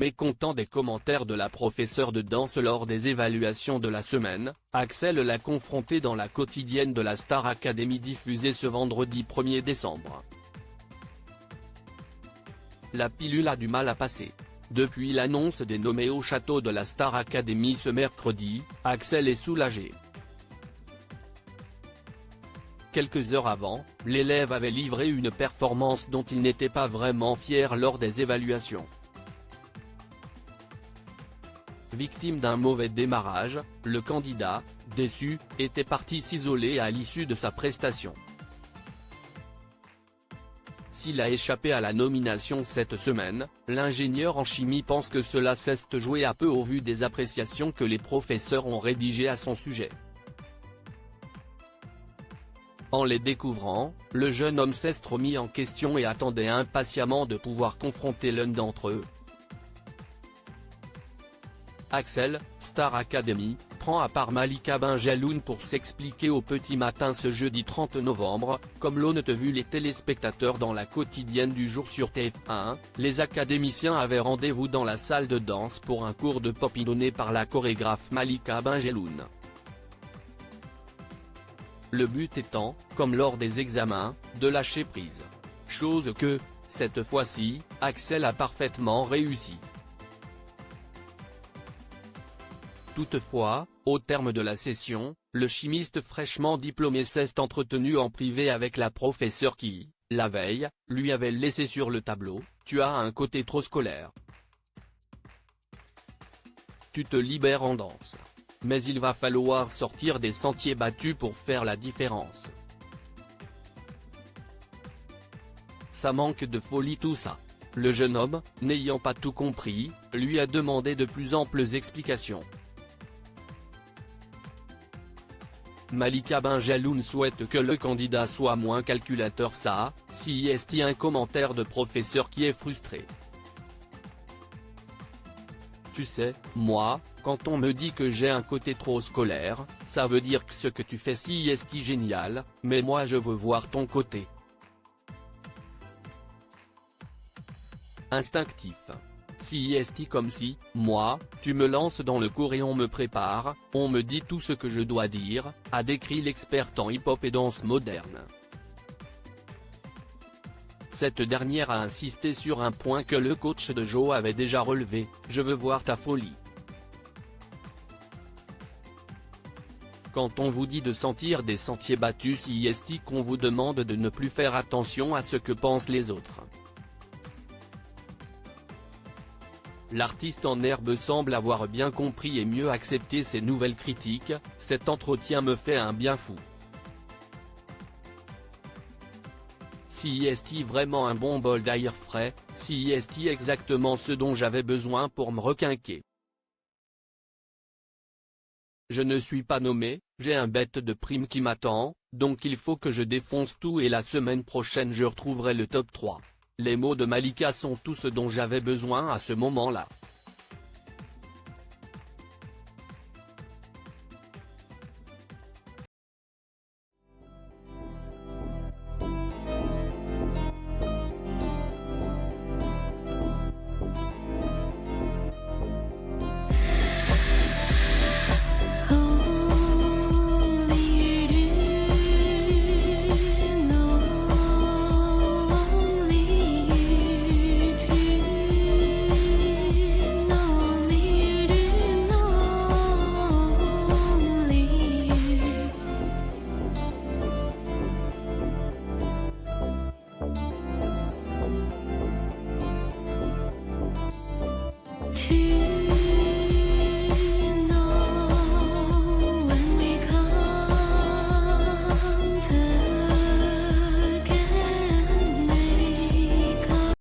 Mécontent des commentaires de la professeure de danse lors des évaluations de la semaine, Axel l'a confronté dans la quotidienne de la Star Academy diffusée ce vendredi 1er décembre. La pilule a du mal à passer. Depuis l'annonce des nommés au château de la Star Academy ce mercredi, Axel est soulagé. Quelques heures avant, l'élève avait livré une performance dont il n'était pas vraiment fier lors des évaluations. Victime d'un mauvais démarrage, le candidat, déçu, était parti s'isoler à l'issue de sa prestation. S'il a échappé à la nomination cette semaine, l'ingénieur en chimie pense que cela s'est joué à peu au vu des appréciations que les professeurs ont rédigées à son sujet. En les découvrant, le jeune homme s'est remis en question et attendait impatiemment de pouvoir confronter l'un d'entre eux. Axel, Star Academy, prend à part Malika Benjeloun pour s'expliquer au petit matin ce jeudi 30 novembre, comme l'ont vu les téléspectateurs dans la quotidienne du jour sur TF1, les académiciens avaient rendez-vous dans la salle de danse pour un cours de pop donné par la chorégraphe Malika Benjeloun. Le but étant, comme lors des examens, de lâcher prise. Chose que, cette fois-ci, Axel a parfaitement réussi. Toutefois, au terme de la session, le chimiste fraîchement diplômé s'est entretenu en privé avec la professeure qui, la veille, lui avait laissé sur le tableau « Tu as un côté trop scolaire. Tu te libères en danse. Mais il va falloir sortir des sentiers battus pour faire la différence. Ça manque de folie tout ça ». Le jeune homme, n'ayant pas tout compris, lui a demandé de plus amples explications. Malika Benjeloun souhaite que le candidat soit moins calculateur. Ça, si est un commentaire de professeur qui est frustré. Tu sais, moi, quand on me dit que j'ai un côté trop scolaire, ça veut dire que ce que tu fais si est génial, mais moi je veux voir ton côté instinctif. Si est comme si, moi, tu me lances dans le cours et on me prépare, on me dit tout ce que je dois dire, a décrit l'experte en hip-hop et danse moderne. Cette dernière a insisté sur un point que le coach de Joe avait déjà relevé, « Je veux voir ta folie. Quand on vous dit de sentir des sentiers battus si est qu'on vous demande de ne plus faire attention à ce que pensent les autres. » L'artiste en herbe semble avoir bien compris et mieux accepté ces nouvelles critiques. « Cet entretien me fait un bien fou. Si est vraiment un bon bol d'air frais, si est exactement ce dont j'avais besoin pour me requinquer. Je ne suis pas nommé, j'ai un bête de prime qui m'attend, donc il faut que je défonce tout et la semaine prochaine je retrouverai le top 3. » Les mots de Malika sont tout ce dont j'avais besoin à ce moment-là.